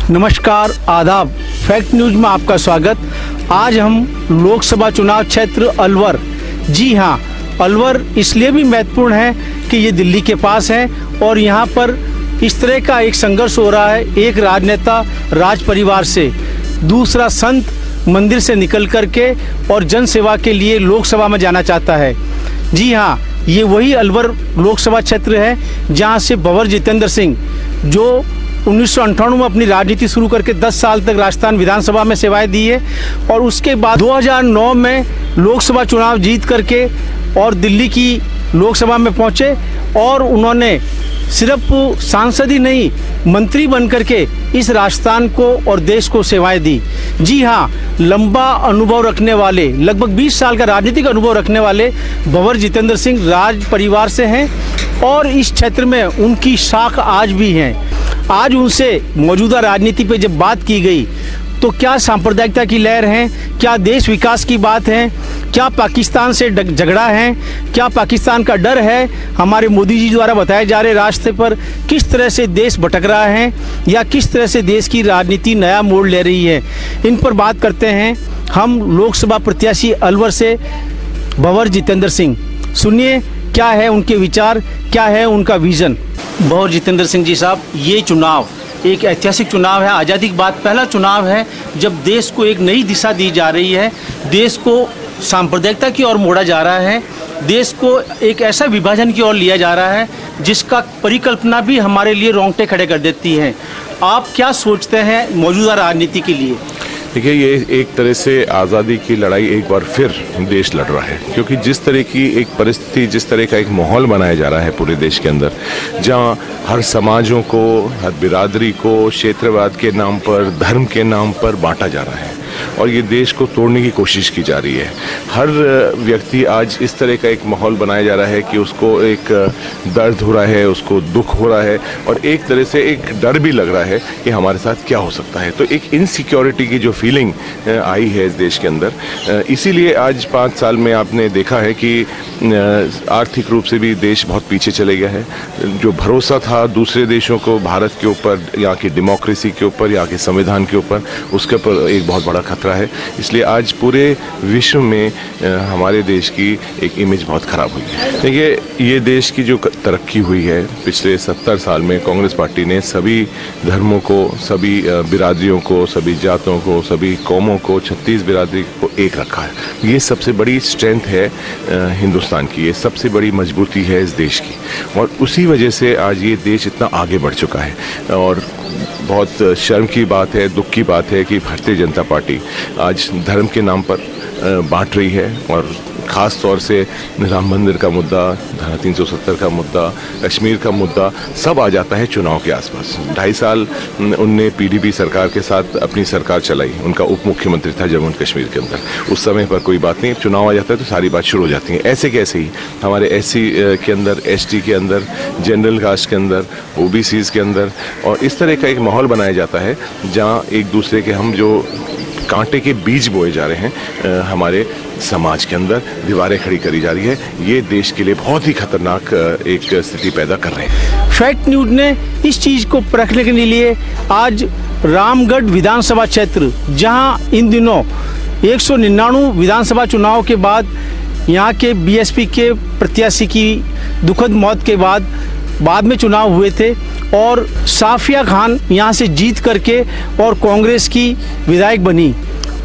नमस्कार, आदाब। Fact news में आपका स्वागत। आज हम लोकसभा चुनाव क्षेत्र अलवर, जी हाँ, अलवर इसलिए भी महत्वपूर्ण है कि ये दिल्ली के पास है और यहाँ पर इस तरह का एक संघर्ष हो रहा है। एक राजनेता राज परिवार से, दूसरा संत मंदिर से निकल करके और जन सेवा के लिए लोकसभा में जाना चाहता है। जी हाँ, ये वही अलवर लोकसभा क्षेत्र है जहाँ से भंवर जितेंद्र सिंह, जो 1998 में अपनी राजनीति शुरू करके 10 साल तक राजस्थान विधानसभा में सेवाएं दी है और उसके बाद 2009 में लोकसभा चुनाव जीत करके और दिल्ली की लोकसभा में पहुंचे और उन्होंने सिर्फ सांसद ही नहीं, मंत्री बन करके इस राजस्थान को और देश को सेवाएं दी। जी हाँ, लंबा अनुभव रखने वाले, लगभग 20 साल का राजनीतिक अनुभव रखने वाले भंवर जितेंद्र सिंह राज परिवार से हैं और इस क्षेत्र में उनकी शाख आज भी है। आज उनसे मौजूदा राजनीति पे जब बात की गई तो क्या सांप्रदायिकता की लहर है, क्या देश विकास की बात है, क्या पाकिस्तान से झगड़ा है, क्या पाकिस्तान का डर है, हमारे मोदी जी द्वारा बताए जा रहे रास्ते पर किस तरह से देश भटक रहा है या किस तरह से देश की राजनीति नया मोड़ ले रही है, इन पर बात करते हैं हम लोकसभा प्रत्याशी अलवर से भंवर जितेंद्र सिंह। सुनिए क्या है उनके विचार, क्या है उनका विजन। भंवर जितेंद्र सिंह जी साहब, ये चुनाव एक ऐतिहासिक चुनाव है, आज़ादी के बाद पहला चुनाव है जब देश को एक नई दिशा दी जा रही है, देश को सांप्रदायिकता की ओर मोड़ा जा रहा है, देश को एक ऐसा विभाजन की ओर लिया जा रहा है जिसका परिकल्पना भी हमारे लिए रोंगटे खड़े कर देती है। आप क्या सोचते हैं मौजूदा राजनीति के लिए? देखिए, ये एक तरह से आज़ादी की लड़ाई एक बार फिर देश लड़ रहा है, क्योंकि जिस तरह की एक परिस्थिति, जिस तरह का एक माहौल बनाया जा रहा है पूरे देश के अंदर, जहाँ हर समाजों को, हर बिरादरी को क्षेत्रवाद के नाम पर, धर्म के नाम पर बांटा जा रहा है और ये देश को तोड़ने की कोशिश की जा रही है। हर व्यक्ति आज इस तरह का एक माहौल बनाया जा रहा है कि उसको एक दर्द हो रहा है, उसको दुख हो रहा है और एक तरह से एक डर भी लग रहा है कि हमारे साथ क्या हो सकता है। तो एक इनसिक्योरिटी की जो फीलिंग आई है इस देश के अंदर, इसीलिए आज 5 साल में आपने देखा है कि आर्थिक रूप से भी देश बहुत पीछे चले गया है। जो भरोसा था दूसरे देशों को भारत के ऊपर, यहाँ की डेमोक्रेसी के ऊपर, यहाँ के संविधान के ऊपर, उसके ऊपर एक बहुत बड़ा खतरा है। इसलिए आज पूरे विश्व में हमारे देश की एक इमेज बहुत ख़राब हुई है। देखिए, ये देश की जो तरक्की हुई है पिछले 70 साल में, कांग्रेस पार्टी ने सभी धर्मों को, सभी बिरादरियों को, सभी जातों को, सभी कौमों को, 36 बिरादरी को एक रखा है। ये सबसे बड़ी स्ट्रेंथ है हिंदुस्तान की, ये सबसे बड़ी मजबूती है इस देश की और उसी वजह से आज ये देश इतना आगे बढ़ चुका है। और बहुत शर्म की बात है, दुख की बात है कि भारतीय जनता पार्टी आज धर्म के नाम पर बांट रही है और ख़ास तौर से राम मंदिर का मुद्दा, धारा 370 का मुद्दा, कश्मीर का मुद्दा, सब आ जाता है चुनाव के आसपास। 2.5 साल उनने पीडीपी सरकार के साथ अपनी सरकार चलाई, उनका उप मुख्यमंत्री था जम्मू एंड कश्मीर के अंदर। उस समय पर कोई बात नहीं, चुनाव आ जाता है तो सारी बात शुरू हो जाती है। ऐसे कैसे ही हमारे एससी के अंदर, एसटी के अंदर, जनरल कास्ट के अंदर, ओबीसीज के अंदर, और इस तरह का एक माहौल बनाया जाता है जहाँ एक दूसरे के हम जो कांटे के बीज बोए जा रहे हैं हमारे समाज के अंदर, दीवारें खड़ी करी जा रही है। ये देश के लिए बहुत ही खतरनाक एक स्थिति पैदा कर रहे हैं। फैक्ट न्यूज ने इस चीज़ को परखने के लिए आज रामगढ़ विधानसभा क्षेत्र, जहां इन दिनों 199 विधानसभा चुनाव के बाद यहाँ के बीएसपी के प्रत्याशी की दुखद मौत के बाद में चुनाव हुए थे और साफिया खान यहाँ से जीत करके और कांग्रेस की विधायक बनी।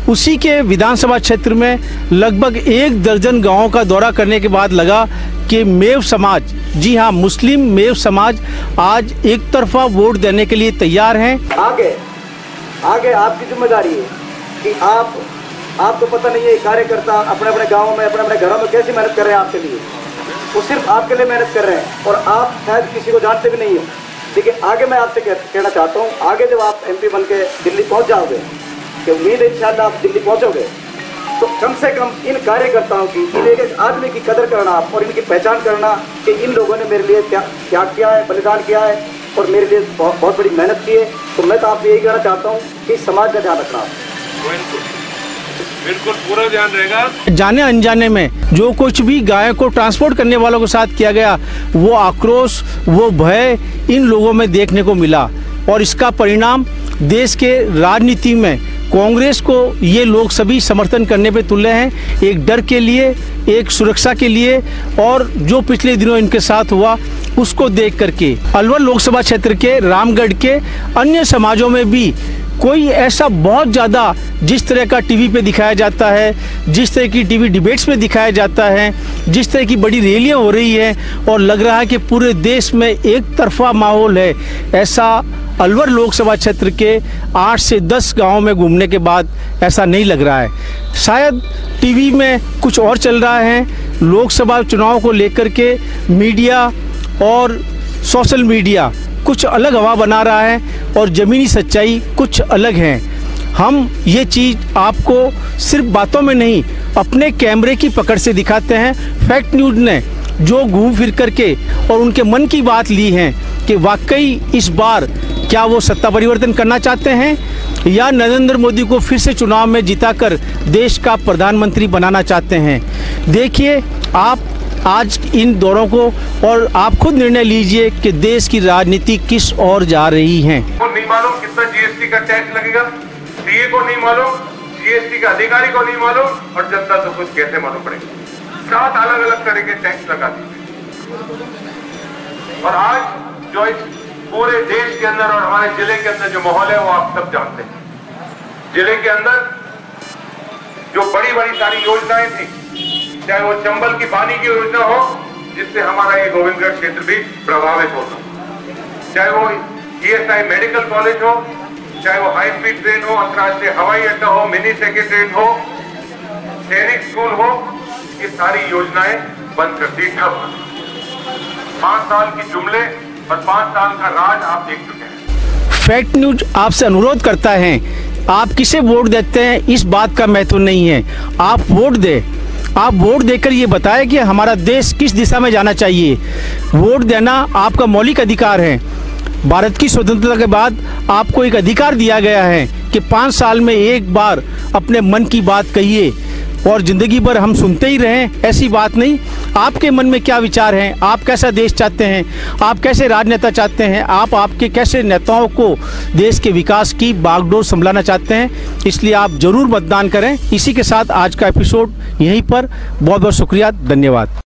उसी के विधानसभा क्षेत्र में लगभग 1 दर्जन गांवों का दौरा करने के बाद लगा कि मेव समाज, जी हाँ, मुस्लिम मेव समाज आज एक तरफा वोट देने के लिए तैयार हैं। आगे आपकी जिम्मेदारी है कि आपको पता नहीं है कार्यकर्ता अपने अपने गाँव में, अपने अपने घरों में कैसी मेहनत कर रहे हैं आपके लिए। वो सिर्फ आपके लिए मेहनत कर रहे हैं और आप शायद किसी को जानते भी नहीं हो। देखिए, आगे मैं आपसे कहना चाहता हूँ, आगे जब आप एमपी बन के दिल्ली पहुँच जाओगे, कि उम्मीद है इंशाल्लाह आप दिल्ली पहुँचोगे, तो कम से कम इन कार्यकर्ताओं की, इन एक आदमी की कदर करना और इनकी पहचान करना कि इन लोगों ने मेरे लिए त्याग किया है, बलिदान किया है और मेरे लिए बहुत बड़ी मेहनत की है। तो मैं तो आपसे यही कहना चाहता हूँ कि समाज का ध्यान रखना। बिल्कुल पूरा ध्यान रहेगा। जाने अनजाने में जो कुछ भी गायों को ट्रांसपोर्ट करने वालों के साथ किया गया, वो आक्रोश, वो भय इन लोगों में देखने को मिला और इसका परिणाम देश के राजनीति में कांग्रेस को ये लोग सभी समर्थन करने पे तुले हैं, एक डर के लिए, एक सुरक्षा के लिए, और जो पिछले दिनों इनके साथ हुआ उसको देख करके अलवर लोकसभा क्षेत्र के रामगढ़ के अन्य समाजों में भी कोई ऐसा बहुत ज़्यादा जिस तरह का टीवी पे दिखाया जाता है, जिस तरह की टीवी डिबेट्स में दिखाया जाता है, जिस तरह की बड़ी रैलियां हो रही है और लग रहा है कि पूरे देश में एक तरफा माहौल है, ऐसा अलवर लोकसभा क्षेत्र के 8 से 10 गांवों में घूमने के बाद ऐसा नहीं लग रहा है। शायद टीवी में कुछ और चल रहा है, लोकसभा चुनाव को लेकर के मीडिया और सोशल मीडिया कुछ अलग हवा बना रहा है और ज़मीनी सच्चाई कुछ अलग है। हम ये चीज़ आपको सिर्फ बातों में नहीं, अपने कैमरे की पकड़ से दिखाते हैं। फैक्ट न्यूज़ ने जो घूम फिर करके और उनके मन की बात ली है कि वाकई इस बार क्या वो सत्ता परिवर्तन करना चाहते हैं या नरेंद्र मोदी को फिर से चुनाव में जिताकर देश का प्रधानमंत्री बनाना चाहते हैं। देखिए आप आज इन दौरों को और आप खुद निर्णय लीजिए कि देश की राजनीति किस ओर जा रही है। को नहीं मालूम कितना जीएसटी का टैक्स लगेगा, सीए को नहीं मालूम, जीएसटी का अधिकारी को नहीं मालूम और जनता तो कुछ कैसे मालूम पड़ेगा। 7 अलग अलग तरह के टैक्स लगा दिए और आज जो इस पूरे देश के अंदर और हमारे जिले के अंदर जो माहौल है वो आप सब जानते हैं। जिले के अंदर जो बड़ी बड़ी सारी योजनाएं थी, चाहे वो चंबल की पानी की योजना हो जिससे हमारा ये गोविंदगढ़ क्षेत्र भी प्रभावित होता, चाहे वो ईएसआई मेडिकल कॉलेज हो, चाहे वो हाई स्पीड ट्रेन हो, अंतर्राष्ट्रीय हवाई अड्डा हो, मिनी सेक्रेटरीट हो, सैनिक स्कूल हो, ये सारी योजनाएं बंद कर दी, ठप। 5 साल की जुमले और 5 साल का राज आप देख चुके हैं। फैक्ट न्यूज आपसे अनुरोध करता है, आप किसे वोट देते हैं इस बात का महत्व नहीं है, आप वोट दें। आप वोट देकर ये बताएं कि हमारा देश किस दिशा में जाना चाहिए। वोट देना आपका मौलिक अधिकार है। भारत की स्वतंत्रता के बाद आपको एक अधिकार दिया गया है कि 5 साल में एक बार अपने मन की बात कहिए और ज़िंदगी भर हम सुनते ही रहें, ऐसी बात नहीं। आपके मन में क्या विचार हैं, आप कैसा देश चाहते हैं, आप कैसे राजनेता चाहते हैं, आप आपके कैसे नेताओं को देश के विकास की बागडोर संभालना चाहते हैं, इसलिए आप ज़रूर मतदान करें। इसी के साथ आज का एपिसोड यहीं पर, बहुत बहुत शुक्रिया, धन्यवाद।